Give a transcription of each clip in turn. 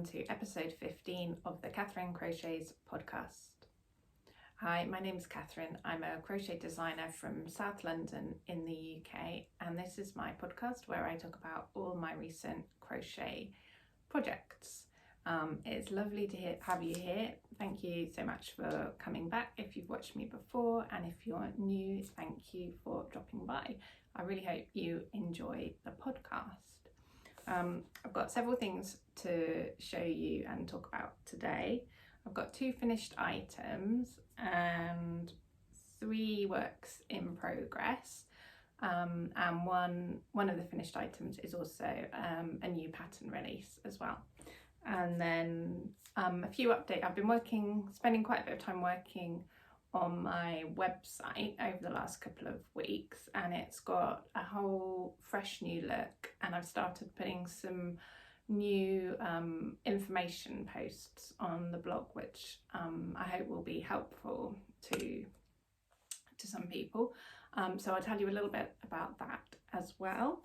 to episode 15 of the Catherine Crochets podcast. Hi, my name is Catherine. I'm a crochet designer from South London in the UK, and this is my podcast where I talk about all my recent crochet projects. It's lovely to have you here. Thank you so much for coming back if you've watched me before, and if you're new, thank you for dropping by. I really hope you enjoy the podcast. I've got several things to show you and talk about today. I've got 2 finished items and 3 works in progress, and one of the finished items is also a new pattern release as well. And then a few updates. I've been spending quite a bit of time working on my website over the last couple of weeks, and it's got a whole fresh new look, and I've started putting some new information posts on the blog, which I hope will be helpful to some people. So I'll tell you a little bit about that as well.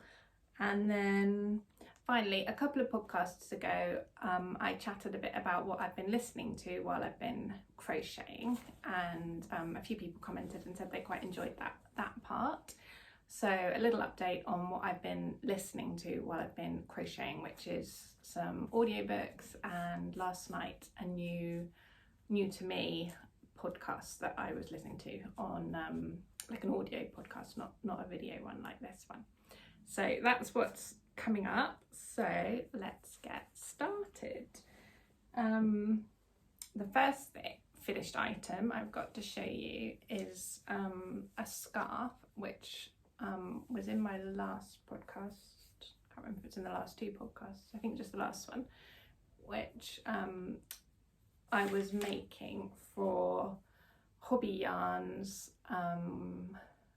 And then finally, a couple of podcasts ago, I chatted a bit about what I've been listening to while I've been crocheting, and a few people commented and said they quite enjoyed that part. So a little update on what I've been listening to while I've been crocheting, which is some audiobooks, and last night a new to me podcast that I was listening to on like an audio podcast, not a video one like this one. So that's what's coming up. So let's get started. The first finished item I've got to show you is a scarf, which was in my last podcast. I can't remember if it's in the last 2 podcasts. I think just the last one, which I was making for Hobby Yarn's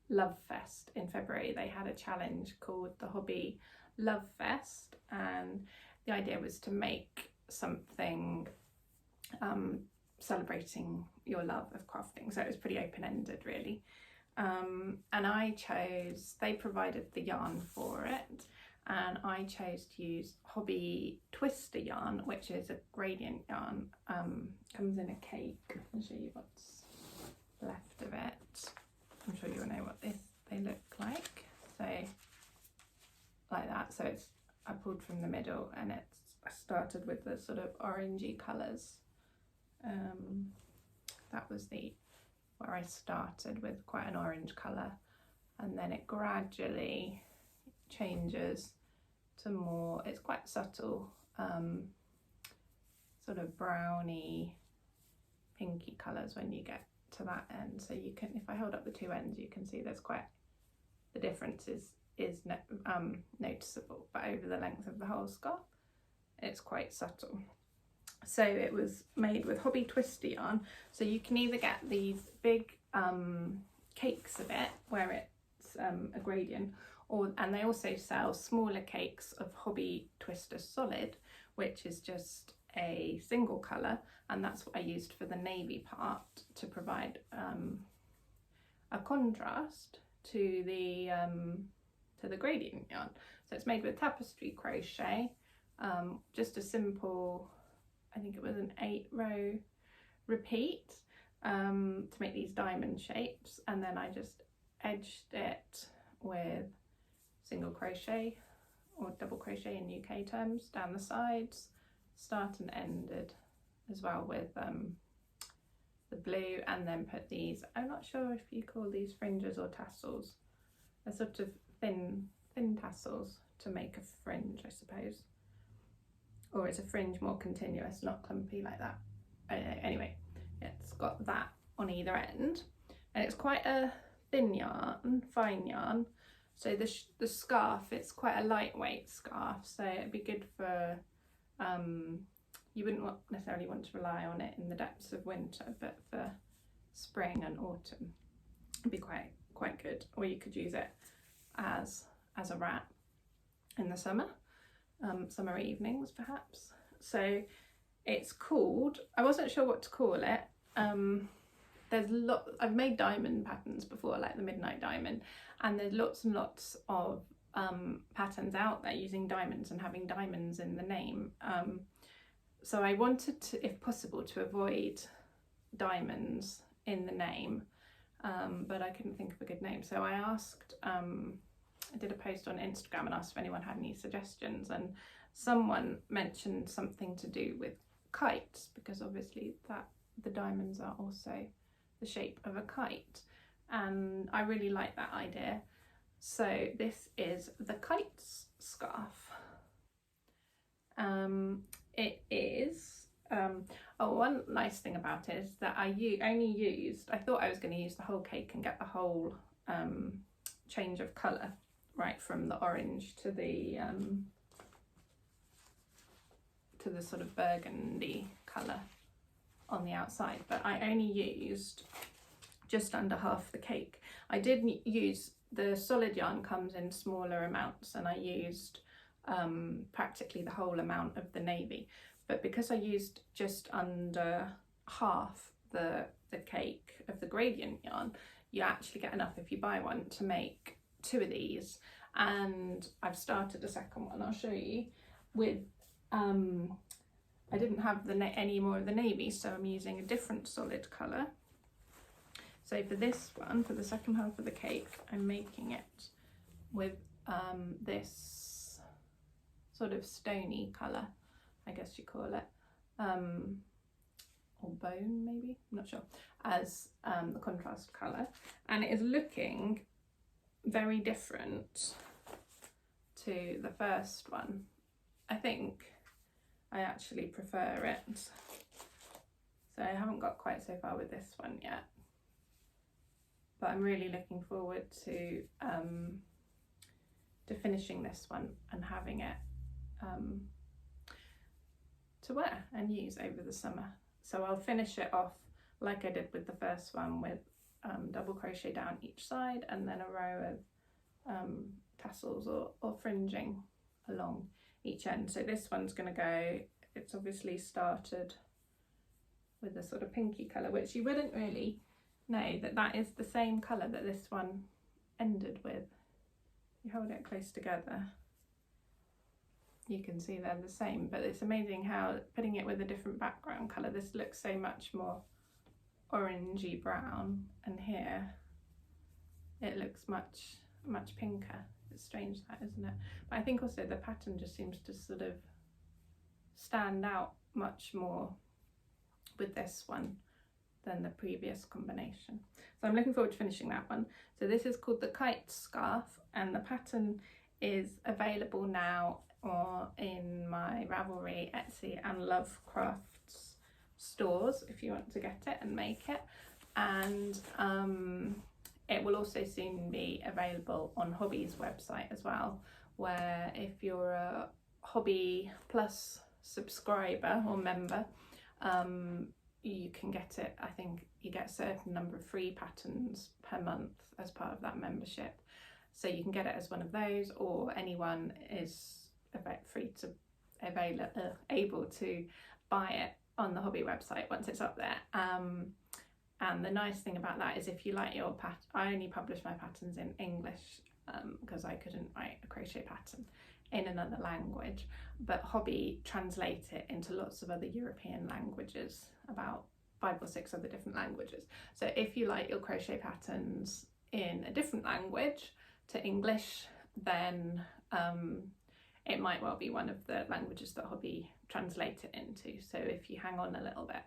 Love Fest in February. They had a challenge called the Hobby Love Fest, and the idea was to make something celebrating your love of crafting. So it was pretty open-ended really. And they provided the yarn for it, and I chose to use Hobby Twister yarn, which is a gradient yarn. Comes in a cake. I'll show you what's left of it. I'm sure you'll know what they look like. So like that. So I pulled from the middle, and I started with the sort of orangey colours. That was where I started with quite an orange colour, and then it gradually changes to more, it's quite subtle, sort of browny pinky colours when you get to that end. So you can, if I hold up the 2 ends, you can see there's quite, the difference is noticeable, but over the length of the whole scarf it's quite subtle. So it was made with Hobby Twister yarn. So you can either get these big cakes of it where it's a gradient, and they also sell smaller cakes of Hobby Twister Solid, which is just a single colour, and that's what I used for the navy part to provide a contrast to the gradient yarn. So it's made with tapestry crochet, just a simple, I think it was an 8-row repeat to make these diamond shapes, and then I just edged it with single crochet or double crochet in UK terms down the sides, start and ended as well with the blue, and then put these, I'm not sure if you call these fringes or tassels, they're sort of thin tassels to make a fringe, I suppose. Or is a fringe more continuous, not clumpy like that? I don't know. Anyway, it's got that on either end, and it's quite a thin yarn, fine yarn. So the scarf, it's quite a lightweight scarf, so it'd be good for, you wouldn't necessarily want to rely on it in the depths of winter, but for spring and autumn it'd be quite good. Or you could use it as a wrap in the summer. Summer evenings perhaps. So it's called, I wasn't sure what to call it. I've made diamond patterns before, like the Midnight Diamond, and there's lots and lots of patterns out there using diamonds and having diamonds in the name. So I wanted to, if possible, to avoid diamonds in the name, but I couldn't think of a good name. So I asked, I did a post on Instagram and asked if anyone had any suggestions, and someone mentioned something to do with kites, because obviously that the diamonds are also the shape of a kite, and I really like that idea. So this is the Kite Scarf. It is, one nice thing about it is that I thought I was going to use the whole cake and get the whole change of colour, right from the orange to the sort of burgundy colour on the outside, but I only used just under half the cake. I did use, the solid yarn comes in smaller amounts, and I used practically the whole amount of the navy, but because I used just under half the cake of the gradient yarn, you actually get enough if you buy one to make 2 of these. And I've started a second one, I'll show you, with I didn't have any more of the navy, so I'm using a different solid colour. So for this one, for the second half of the cake, I'm making it with this sort of stony colour, I guess you call it, or bone maybe, I'm not sure, as the contrast colour, and it is looking very different to the first one. I think I actually prefer it, so I haven't got quite so far with this one yet, but I'm really looking forward to finishing this one and having it to wear and use over the summer. So I'll finish it off like I did with the first one, with double crochet down each side and then a row of tassels or fringing along each end. So this one's going to go, it's obviously started with a sort of pinky colour, which you wouldn't really know that is the same colour that this one ended with. You hold it close together, you can see they're the same, but it's amazing how putting it with a different background colour, this looks so much more orangey brown, and here it looks much pinker. It's strange that, isn't it? But I think also the pattern just seems to sort of stand out much more with this one than the previous combination. So I'm looking forward to finishing that one. So this is called the Kite Scarf, and the pattern is available now or in my Ravelry, Etsy and Love Crafts stores if you want to get it and make it. And it will also soon be available on Hobby's website as well, where if you're a Hobby Plus subscriber or member, you can get it. I think you get a certain number of free patterns per month as part of that membership. So you can get it as one of those, or anyone is free to able to buy it on the Hobby website once it's up there. And the nice thing about that is if you like your I only publish my patterns in English because I couldn't write a crochet pattern in another language, but Hobby translate it into lots of other European languages, about 5 or 6 other different languages. So if you like your crochet patterns in a different language to English, then it might well be one of the languages that Hobby translate it into. So if you hang on a little bit,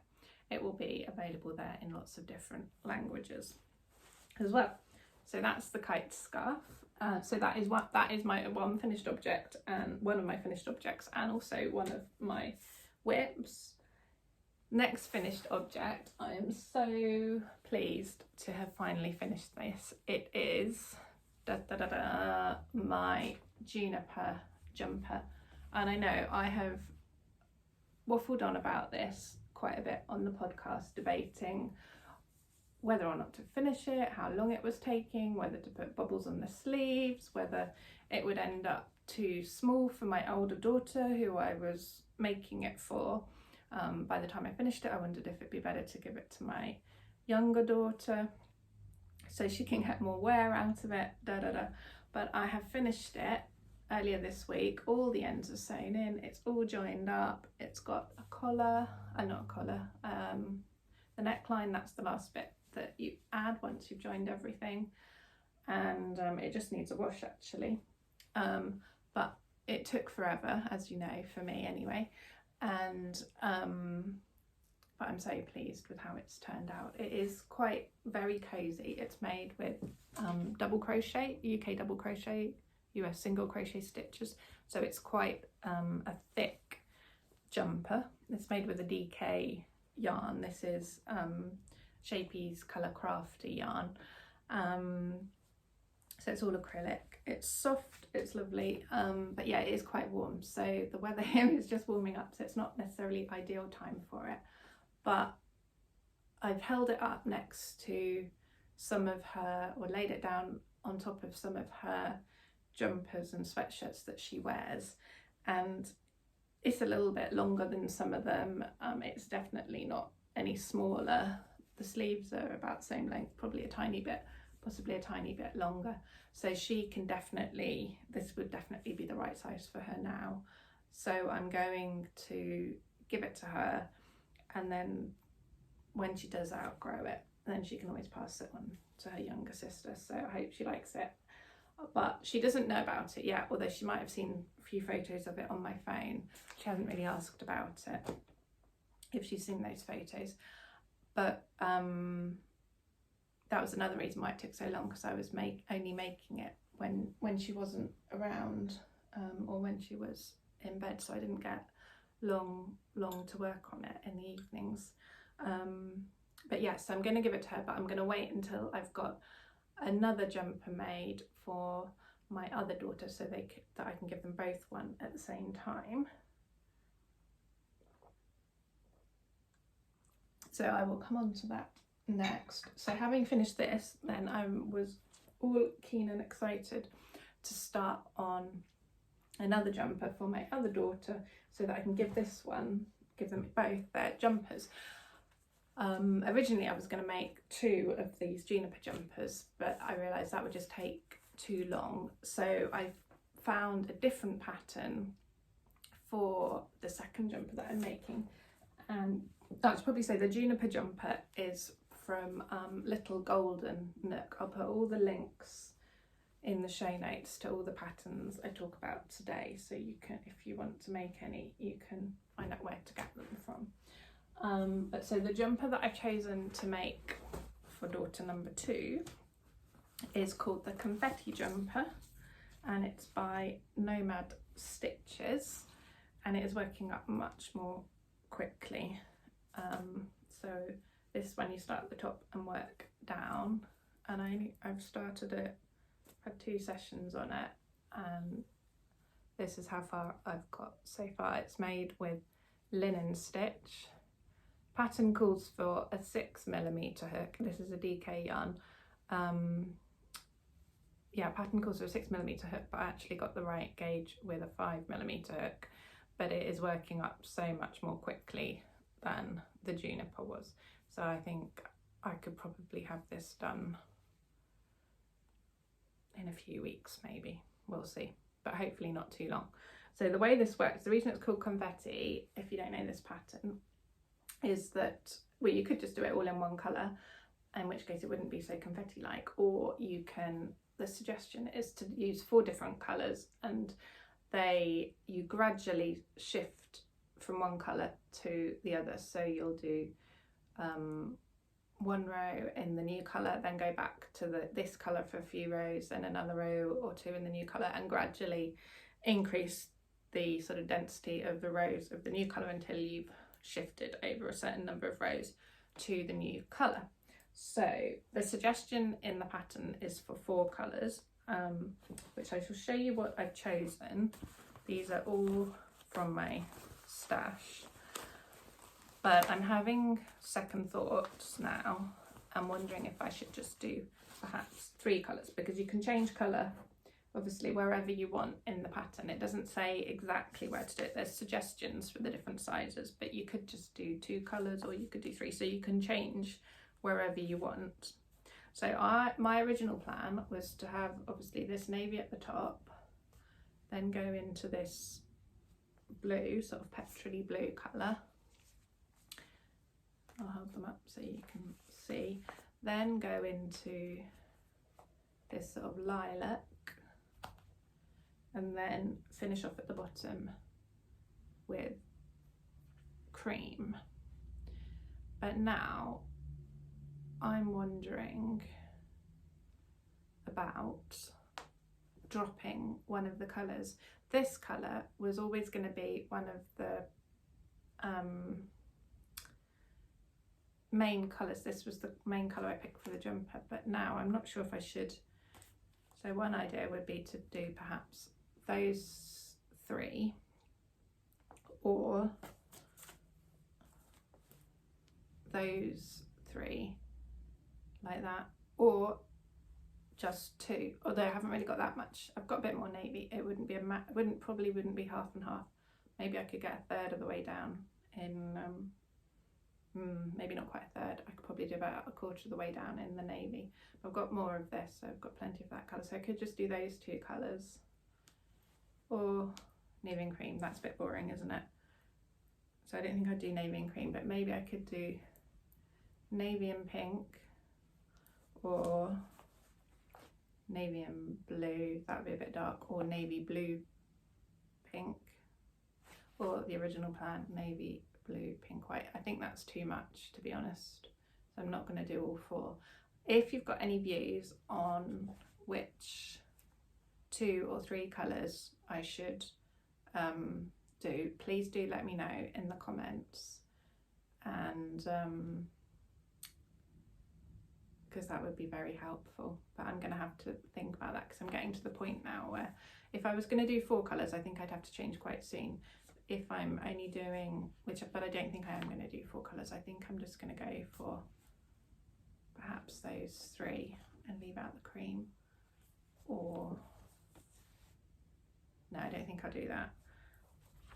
it will be available there in lots of different languages as well. So that's the Kite Scarf. So that is my one finished object, and one of my finished objects, and also one of my whips. Next finished object, I am so pleased to have finally finished this. It is my Juniper Jumper, and I know I have waffled on about this quite a bit on the podcast, debating whether or not to finish it, how long it was taking, whether to put bubbles on the sleeves, whether it would end up too small for my older daughter who I was making it for. By the time I finished it, I wondered if it'd be better to give it to my younger daughter so she can get more wear out of it, but I have finished it, earlier this week. All the ends are sewn in, it's all joined up, it's got a collar, not a collar, the neckline, that's the last bit that you add once you've joined everything, and it just needs a wash actually, but it took forever, as you know, for me anyway, and but I'm so pleased with how it's turned out. It is quite very cozy. It's made with double crochet, UK double crochet, US single crochet stitches, so it's quite a thick jumper. It's made with a DK yarn. This is Shapey's Colour Crafty yarn, so it's all acrylic. It's soft, it's lovely, but yeah, it is quite warm, so the weather here is just warming up, so it's not necessarily ideal time for it, but I've held it up next to some of her, or laid it down on top of some of her jumpers and sweatshirts that she wears, and it's a little bit longer than some of them. It's definitely not any smaller. The sleeves are about the same length, probably a tiny bit, possibly a tiny bit longer, so she can definitely, this would definitely be the right size for her now. So I'm going to give it to her, and then when she does outgrow it, then she can always pass it on to her younger sister, so I hope she likes it. But she doesn't know about it yet, although she might have seen a few photos of it on my phone. She hasn't really asked about it, if she's seen those photos. But that was another reason why it took so long, because I was only making it when she wasn't around, or when she was in bed, so I didn't get long to work on it in the evenings. But yes, I'm going to give it to her, but I'm going to wait until I've got another jumper made for my other daughter, so that I can give them both one at the same time. So I will come on to that next. So having finished this, then I was all keen and excited to start on another jumper for my other daughter, so that I can give them both their jumpers. Originally I was going to make 2 of these Juniper jumpers, but I realised that would just take too long, so I found a different pattern for the second jumper that I'm making. And I should probably say the Juniper jumper is from Little Golden Nook. I'll put all the links in the show notes to all the patterns I talk about today, so you can, if you want to make any, you can find out where to get them from. But so the jumper that I've chosen to make for daughter number 2 is called the Confetti Jumper, and it's by Nomad Stitches, and it is working up much more quickly. So this one you start at the top and work down, and I've started it, had 2 sessions on it, and this is how far I've got so far. It's made with linen stitch. Pattern calls for a 6mm hook. This is a DK yarn. Yeah, pattern calls for a 6mm hook, but I actually got the right gauge with a 5mm hook, but it is working up so much more quickly than the Juniper was. So I think I could probably have this done in a few weeks, maybe, we'll see, but hopefully not too long. So the way this works, the reason it's called confetti, if you don't know this pattern, is that, well, you could just do it all in one colour, in which case it wouldn't be so confetti-like, or you can, the suggestion is to use 4 different colours, and you gradually shift from one colour to the other. So you'll do 1 row in the new colour, then go back to this colour for a few rows, then another row or 2 in the new colour, and gradually increase the sort of density of the rows of the new colour until you've shifted over a certain number of rows to the new colour. So the suggestion in the pattern is for 4 colours, which I shall show you what I've chosen. These are all from my stash, but I'm having second thoughts now. I'm wondering if I should just do perhaps 3 colours, because you can change colour obviously wherever you want in the pattern. It doesn't say exactly where to do it. There's suggestions for the different sizes, but you could just do 2 colours, or you could do 3, so you can change wherever you want. So my original plan was to have obviously this navy at the top, then go into this blue, sort of petrol-y blue colour. I'll hold them up so you can see. Then go into this sort of lilac, and then finish off at the bottom with cream. But now I'm wondering about dropping one of the colours. This colour was always going to be one of the main colours. This was the main colour I picked for the jumper, but now I'm not sure if I should. So one idea would be to do perhaps those three, or those three, like that, or just two, although I haven't really got that much. I've got a bit more navy. It wouldn't be a probably wouldn't be half and half. Maybe I could get a third of the way down in maybe not quite a third. I could probably do about a quarter of the way down in the navy. I've got more of this, so I've got plenty of that colour, so I could just do those two colours, or navy and cream. That's a bit boring, isn't it? So I don't think I'd do navy and cream, but maybe I could do navy and pink, or navy and blue. That would be a bit dark, or navy blue pink, or the original plan, navy blue pink white. I think that's too much, to be honest, so I'm not going to do all four. If you've got any views on which 2 or 3 colours I should do, please do let me know in the comments, and because that would be very helpful. But I'm going to have to think about that, because I'm getting to the point now where if I was going to do 4 colours, I think I'd have to change quite soon. If I'm only doing, but I don't think I am going to do 4 colours. I think I'm just going to go for perhaps those 3 and leave out the cream, or no, I don't think I'll do that.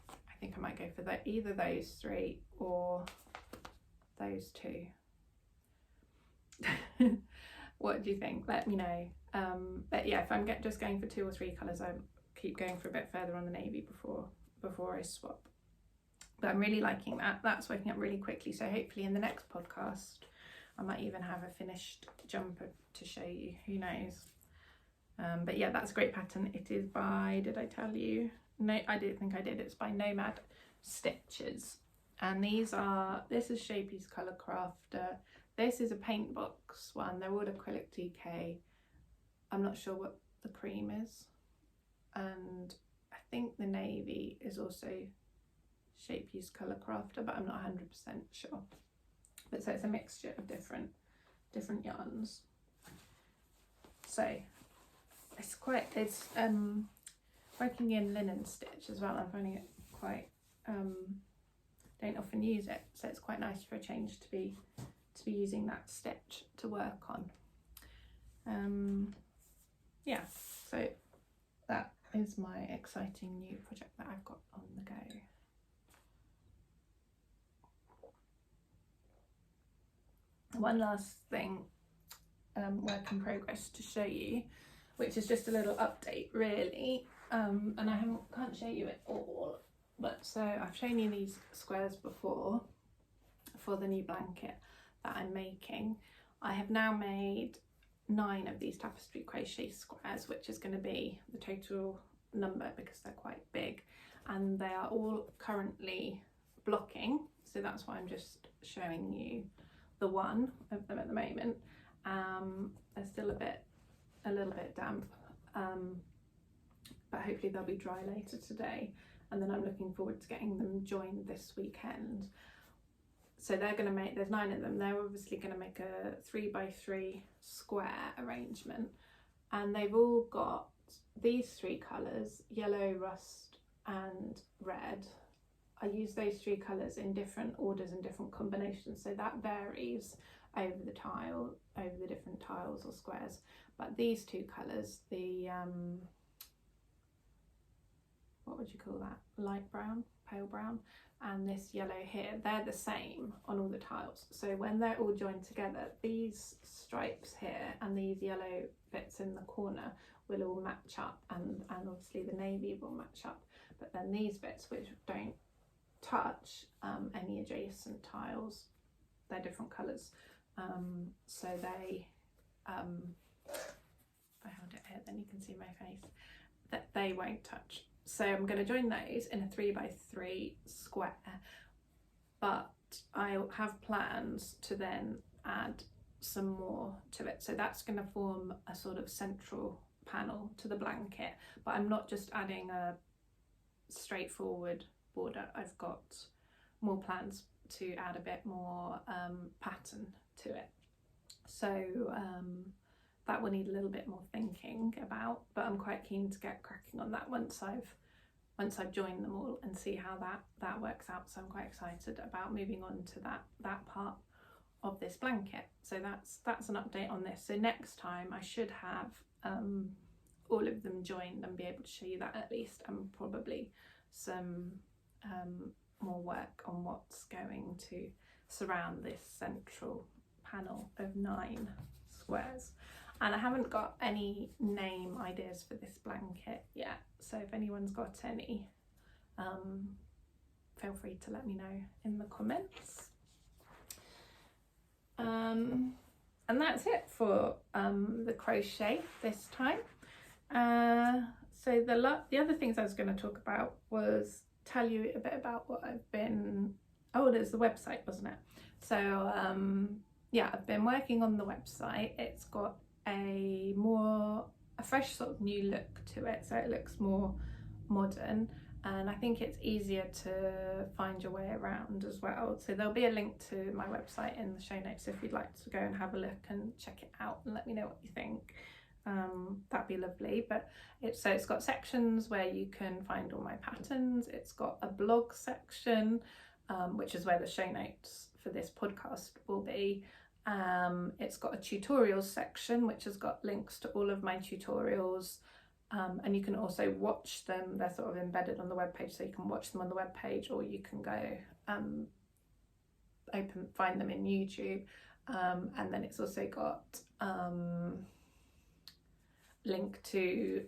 I think I might go for either those 3 or those 2. What do you think? Let me know. But yeah, if I'm just going for 2 or 3 colours, I'll keep going for a bit further on the navy before I swap. But I'm really liking that. That's working up really quickly, so hopefully in the next podcast I might even have a finished jumper to show you, who knows. But yeah, that's a great pattern. It is by, did I tell you? No, I didn't think I did. It's by Nomad Stitches, and this is Shapey's Colour Crafter. This is a paint box one. They're all acrylic DK. I'm not sure what the cream is, and I think the navy is also Shapey's Colour Crafter, but I'm not 100% sure. But so it's a mixture of different yarns. So it's working in linen stitch as well. I'm finding it quite don't often use it, so it's quite nice for a change to be using that stitch to work on. Yeah, so that is my exciting new project that I've got on the go. One last thing, work in progress to show you, which is just a little update really, and I can't show you it all, but so I've shown you these squares before for the new blanket that I'm making. I have now made 9 of these tapestry crochet squares, which is going to be the total number because they're quite big, and they are all currently blocking, so that's why I'm just showing you the one of them at the moment. They're still a little bit damp, but hopefully they'll be dry later today, and then I'm looking forward to getting them joined this weekend. So they're going to make, there's 9 of them, they're obviously going to make a 3x3 square arrangement, and they've all got these 3 colours, yellow, rust and red. I use those 3 colours in different orders and different combinations, so that varies over the different tiles or squares. But these 2 colours, the what would you call that, light brown, pale brown, and this yellow here, they're the same on all the tiles. So when they're all joined together, these stripes here and these yellow bits in the corner will all match up, and obviously the navy will match up, but then these bits which don't touch any adjacent tiles, they're different colours, so they if I hold it here then you can see my face, that they won't touch. So I'm going to join those in a 3x3 square, but I have plans to then add some more to it, so that's going to form a sort of central panel to the blanket, but I'm not just adding a straightforward border. I've got more plans to add a bit more pattern to it, so that will need a little bit more thinking about, but I'm quite keen to get cracking on that once I've joined them all and see how that works out. So I'm quite excited about moving on to that part of this blanket. So that's an update on this. So next time I should have all of them joined and be able to show you that at least, and probably some more work on what's going to surround this central panel of 9 squares. And I haven't got any name ideas for this blanket yet, so if anyone's got any, feel free to let me know in the comments. And that's it for the crochet this time. So the other things I was going to talk about was tell you a bit about what I've been, there's the website, wasn't it? So yeah, I've been working on the website. It's got a fresh sort of new look to it, so it looks more modern, and I think it's easier to find your way around as well. So there'll be a link to my website in the show notes if you'd like to go and have a look and check it out and let me know what you think. That'd be lovely. But it's got sections where you can find all my patterns. It's got a blog section, which is where the show notes for this podcast will be. It's got a tutorials section which has got links to all of my tutorials, and you can also watch them. They're sort of embedded on the webpage, so you can watch them on the webpage, or you can go find them in YouTube, and then it's also got link to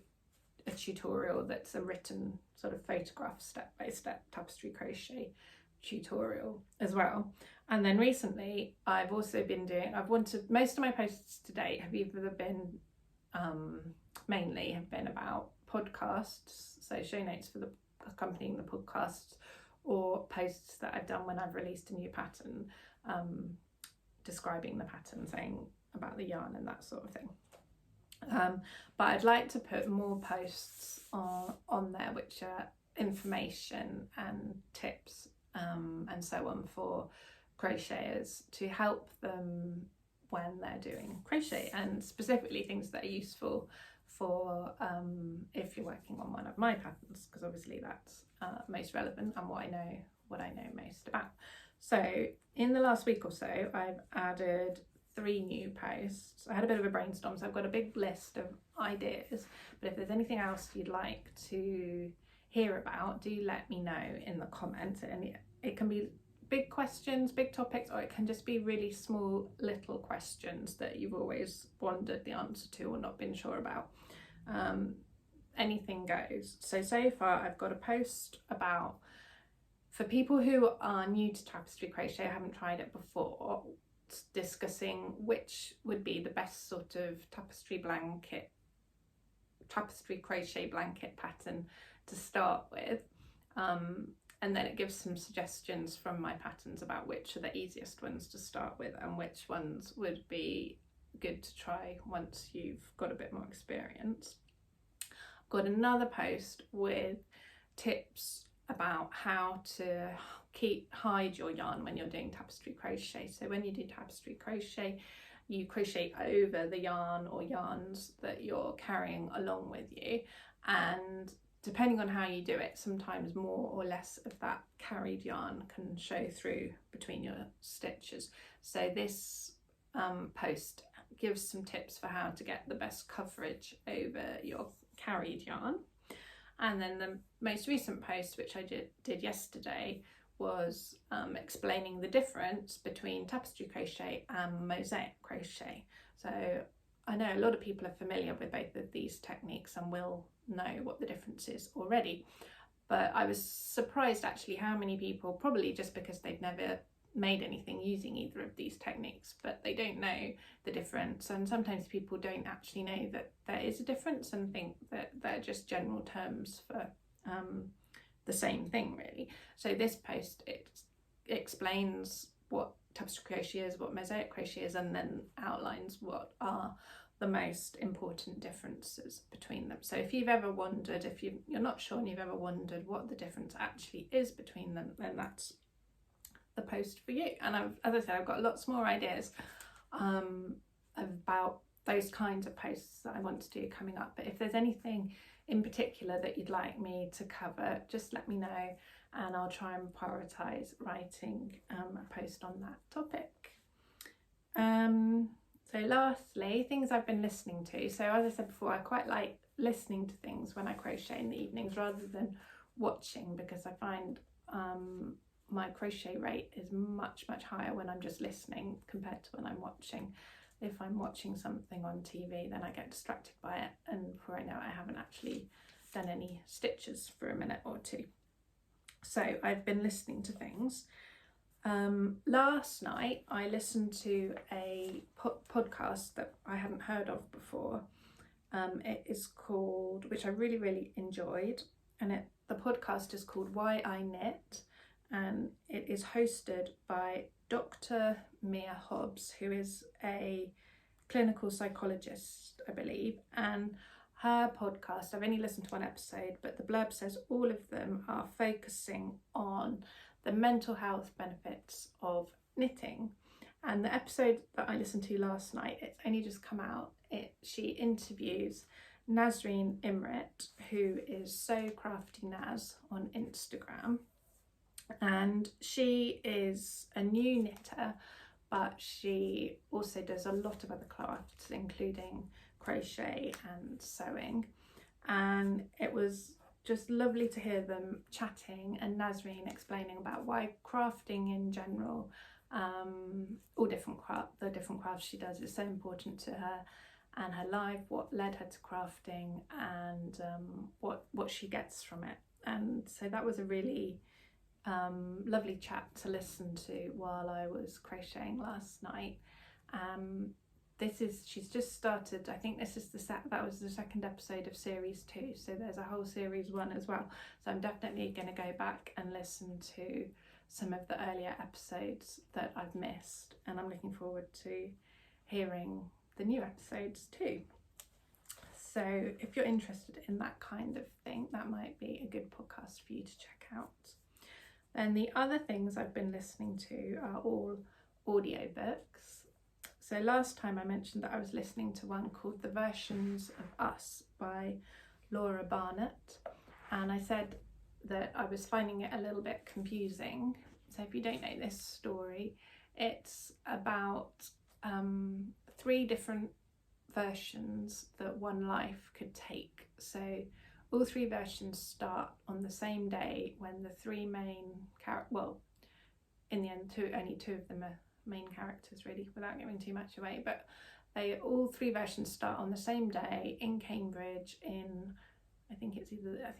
a tutorial that's a written sort of photograph step-by-step tapestry crochet tutorial as well. And then recently I've also been doing, most of my posts to date have either been mainly have been about podcasts, so show notes for the accompanying the podcasts, or posts that I've done when I've released a new pattern, describing the pattern, saying about the yarn and that sort of thing. But I'd like to put more posts on there which are information and tips and so on for crocheters, to help them when they're doing crochet, and specifically things that are useful for if you're working on one of my patterns, because obviously that's most relevant and what I know most about. So in the last week or so I've added 3 new posts. I had a bit of a brainstorm, so I've got a big list of ideas, but if there's anything else you'd like to hear about, do let me know in the comments. And it can be big questions, big topics, or it can just be really small little questions that you've always wondered the answer to or not been sure about. Anything goes. So far I've got a post about, for people who are new to tapestry crochet, haven't tried it before, discussing which would be the best sort of tapestry crochet blanket pattern to start with, and then it gives some suggestions from my patterns about which are the easiest ones to start with and which ones would be good to try once you've got a bit more experience. I've got another post with tips about how to hide your yarn when you're doing tapestry crochet. So when you do tapestry crochet, you crochet over the yarn or yarns that you're carrying along with you, and depending on how you do it, sometimes more or less of that carried yarn can show through between your stitches. So this post gives some tips for how to get the best coverage over your carried yarn. And then the most recent post, which I did yesterday, was explaining the difference between tapestry crochet and mosaic crochet. So I know a lot of people are familiar with both of these techniques and will know what the difference is already, but I was surprised actually how many people, probably just because they've never made anything using either of these techniques, but they don't know the difference. And sometimes people don't actually know that there is a difference and think that they're just general terms for the same thing, really. So this post, it explains what tapestry crochet is, what mosaic crochet is, and then outlines what are the most important differences between them. So if you've ever wondered, if you're not sure and you've ever wondered what the difference actually is between them, then that's the post for you. And as I said, I've got lots more ideas about those kinds of posts that I want to do coming up. But if there's anything in particular that you'd like me to cover, just let me know and I'll try and prioritise writing a post on that topic. So lastly, things I've been listening to. So as I said before, I quite like listening to things when I crochet in the evenings rather than watching, because I find my crochet rate is much higher when I'm just listening compared to when I'm watching. If I'm watching something on TV, then I get distracted by it, and before I know it, I haven't actually done any stitches for a minute or two. So I've been listening to things. Last night I listened to a podcast that I hadn't heard of before. It is called, which I really enjoyed, and the podcast is called Why I Knit, and it is hosted by Dr. Mia Hobbs, who is a clinical psychologist, I believe, and her podcast, I've only listened to one episode, but the blurb says all of them are focusing on the mental health benefits of knitting. And the episode that I listened to last night, it's only just come out, she interviews Nasreen Imrit, who is So Crafty Naz on Instagram. And she is a new knitter, but she also does a lot of other crafts, including crochet and sewing. And it was just lovely to hear them chatting, and Nasreen explaining about why crafting in general, the different crafts she does, is so important to her and her life, what led her to crafting, and what she gets from it. And so that was a really lovely chat to listen to while I was crocheting last night. She's just started, I think this is that was the second episode of series 2, so there's a whole series 1 as well, so I'm definitely going to go back and listen to some of the earlier episodes that I've missed, and I'm looking forward to hearing the new episodes too. So if you're interested in that kind of thing, that might be a good podcast for you to check out. And the other things I've been listening to are all audiobooks. So last time I mentioned that I was listening to one called The Versions of Us by Laura Barnett, and I said that I was finding it a little bit confusing. So if you don't know this story, it's about 3 different versions that one life could take. So all 3 versions start on the same day when the 3 main in the end only 2 of them are main characters, really, without giving too much away, but all 3 versions start on the same day in Cambridge in, I think it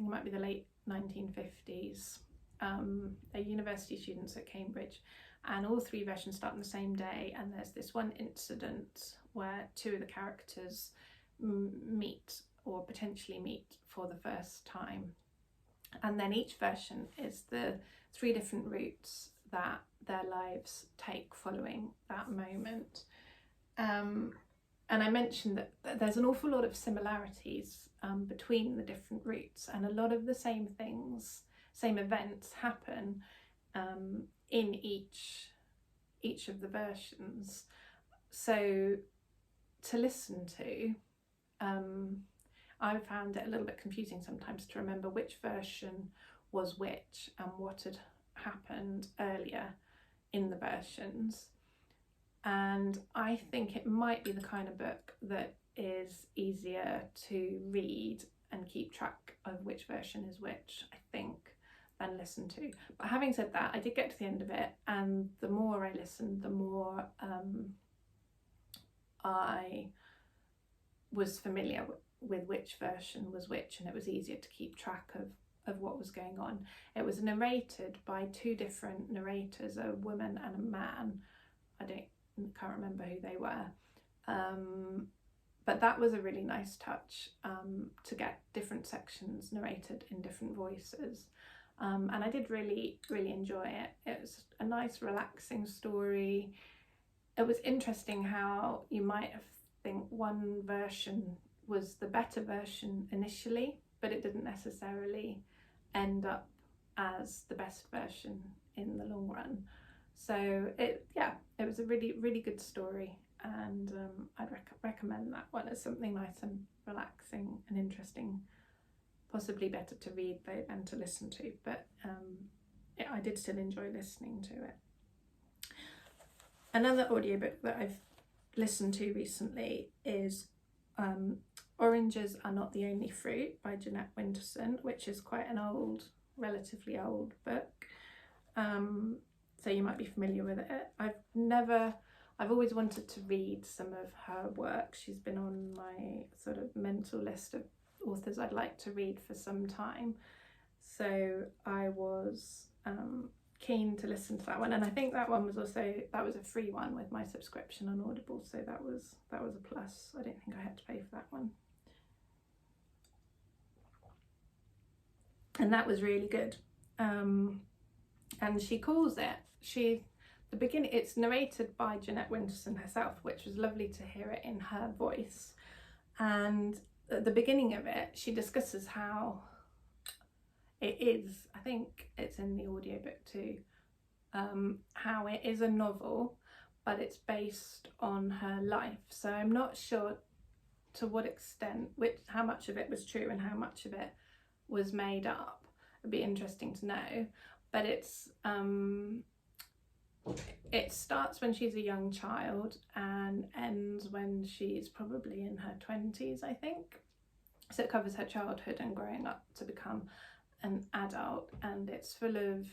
might be the late 1950s. They're university students at Cambridge, and all 3 versions start on the same day, and there's this one incident where 2 of the characters meet or potentially meet for the first time, and then each version is the 3 different routes that their lives take following that moment. And I mentioned that there's an awful lot of similarities between the different routes, and a lot of the same events happen in each of the versions. So to listen to, I found it a little bit confusing sometimes to remember which version was which and what had happened earlier in the versions. And I think it might be the kind of book that is easier to read and keep track of which version is which, I think, than listen to. But having said that, I did get to the end of it, and the more I listened, the more I was familiar with which version was which, and it was easier to keep track of what was going on. It was narrated by two different narrators, a woman and a man. Can't remember who they were, but that was a really nice touch, to get different sections narrated in different voices, and I did really enjoy it. It was a nice relaxing story. It was interesting how you might have think one version was the better version initially, but it didn't necessarily end up as the best version in the long run. So it was a really good story, and I'd recommend that one as something nice and relaxing and interesting. Possibly better to read though than to listen to, but I did still enjoy listening to it. Another audiobook that I've listened to recently is Oranges Are Not the Only Fruit by Jeanette Winterson, which is quite an relatively old book. So you might be familiar with it. I've always wanted to read some of her work. She's been on my sort of mental list of authors I'd like to read for some time. So I was keen to listen to that one, and I think that one was a free one with my subscription on Audible, so that was a plus. I don't think I had to pay for that one, and that was really good. And she calls it, it's narrated by Jeanette Winterson herself, which was lovely to hear it in her voice. And at the beginning of it, she discusses how it is, I think it's in the audiobook too, how it is a novel, but it's based on her life. So I'm not sure to what extent, how much of it was true and how much of it was made up. It'd be interesting to know. But it starts when she's a young child and ends when she's probably in her 20s, I think. So it covers her childhood and growing up to become an adult, and it's full of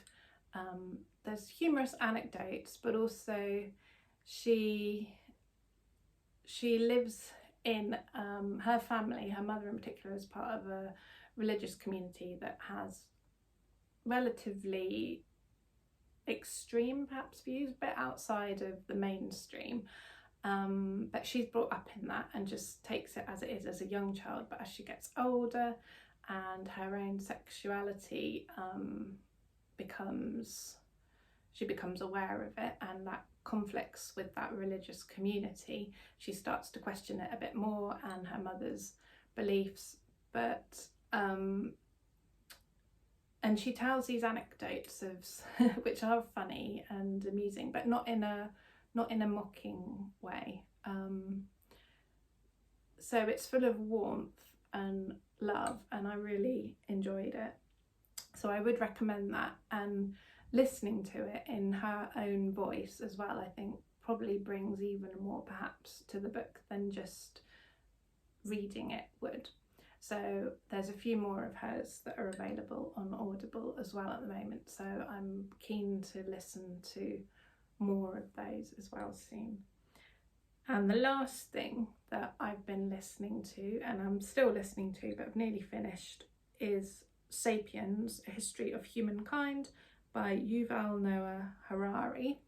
there's humorous anecdotes, but also she lives in her family, her mother in particular, is part of a religious community that has relatively extreme perhaps views, but outside of the mainstream, but she's brought up in that and just takes it as it is as a young child. But as she gets older and her own sexuality she becomes aware of it, and that conflicts with that religious community, she starts to question it a bit more and her mother's beliefs, but and she tells these anecdotes of which are funny and amusing, but not in a mocking way. So it's full of warmth and love, and I really enjoyed it. So I would recommend that, and listening to it in her own voice as well, I think probably brings even more perhaps to the book than just reading it would. So there's a few more of hers that are available on Audible as well at the moment, so I'm keen to listen to more of those as well soon. And the last thing that I've been listening to, and I'm still listening to but I've nearly finished, is Sapiens, A History of Humankind by Yuval Noah Harari,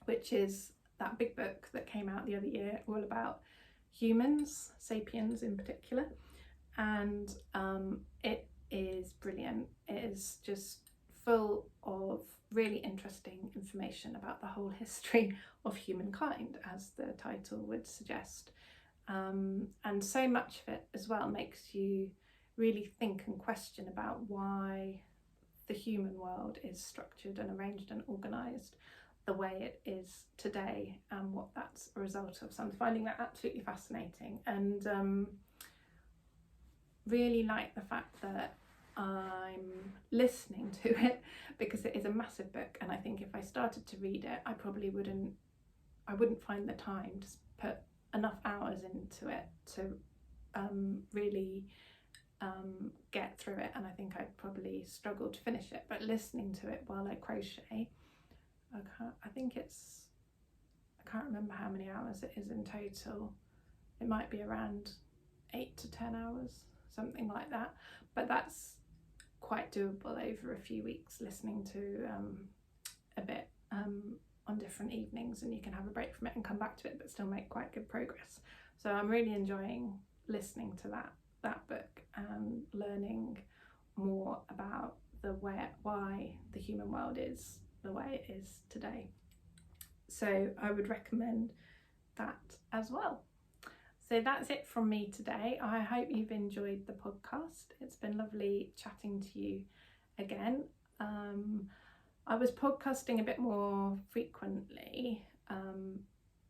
which is that big book that came out the other year all about humans, sapiens in particular. And it is brilliant. It is just full of really interesting information about the whole history of humankind, as the title would suggest. And so much of it as well makes you really think and question about why the human world is structured and arranged and organised the way it is today, and what that's a result of. So I'm finding that absolutely fascinating, and really like the fact that I'm listening to it, because it is a massive book, and I think if I started to read it, I probably wouldn't find the time to put enough hours into it to really get through it, and I think I'd probably struggle to finish it. But listening to it while I crochet, I can't remember how many hours it is in total. it might be around 8 to 10 hours, something like that, but that's quite doable over a few weeks, listening to a bit on different evenings, and you can have a break from it and come back to it but still make quite good progress. So I'm really enjoying listening to that book and learning more about why the human world is the way it is today. So I would recommend that as well. So that's it from me today. I hope you've enjoyed the podcast. It's been lovely chatting to you again. I was podcasting a bit more frequently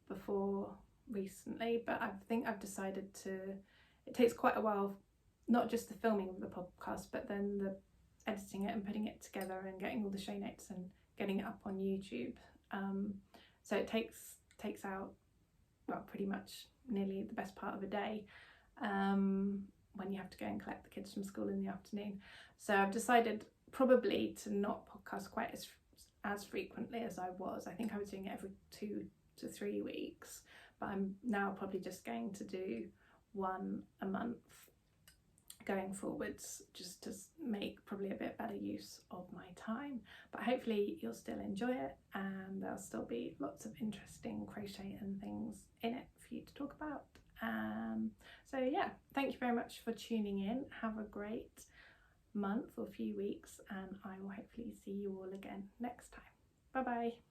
before recently, but I think I've decided it takes quite a while, not just the filming of the podcast, but then the editing it and putting it together and getting all the show notes and getting it up on YouTube. So it takes out, well, pretty much nearly the best part of a day when you have to go and collect the kids from school in the afternoon. So I've decided probably to not podcast quite as frequently as I was. I think I was doing it every 2 to 3 weeks, but I'm now probably just going to do one a month going forwards, just to make probably a bit better use of my time. But hopefully you'll still enjoy it, and there'll still be lots of interesting crochet and things in it for you to talk about. So yeah, thank you very much for tuning in. Have a great month or few weeks, and I will hopefully see you all again next time. Bye bye.